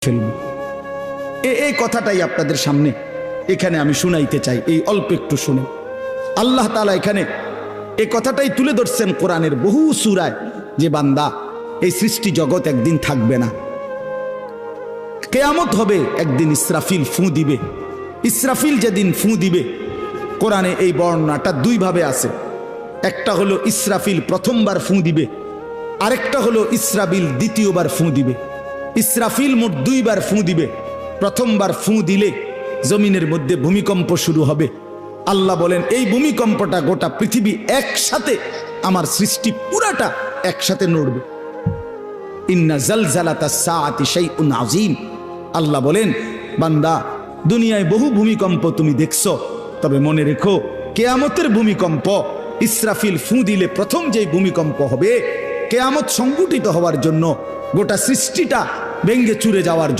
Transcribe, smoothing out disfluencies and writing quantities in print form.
ফেলব। এই কথাটাই আপনাদের সামনে এখানে আমি শুনাইতে চাই। এই অল্প একটু শুনে আল্লাহ তাআলা এখানে এই কথাটাই তুলে ধরছেন কোরআনের বহু সূরায়, যে বান্দা এই সৃষ্টি জগৎ একদিন থাকবে না, কিয়ামত হবে, একদিন ইসরাফিল ফু দিবে। ইসরাফিল যেদিন ফু দিবে, কোরআনে এই বর্ণনাটা দুই ভাবে আছে। একটা হলো ইসরাফিল প্রথমবার ফু দিবে, আরেকটা হলো ইসরাফিল দ্বিতীয়বার ফু দিবে। ইসরাফিল মোট দুইবার ফু দিবে। প্রথমবার ফু দিলে জমিনের মধ্যে ভূমিকম্প শুরু হবে। আল্লাহ বলেন এই ভূমিকম্পটা গোটা পৃথিবী একসাথে, আমার সৃষ্টি পুরাটা একসাথে নড়বে। ইন্না জালজালাতাস সাআতি শাইউন আযীম। আল্লাহ বলেন বান্দা, দুনিয়ায় বহু ভূমিকম্প তুমি দেখছো, তবে মনে রেখো কিয়ামতের ভূমিকম্প, ইসরাফিল ফু দিলে প্রথম যে ভূমিকম্প হবে, কিয়ামত সংঘটিত হওয়ার জন্য, গোটা সৃষ্টিটা ভেঙ্গে চুরে যাওয়ার জন্য।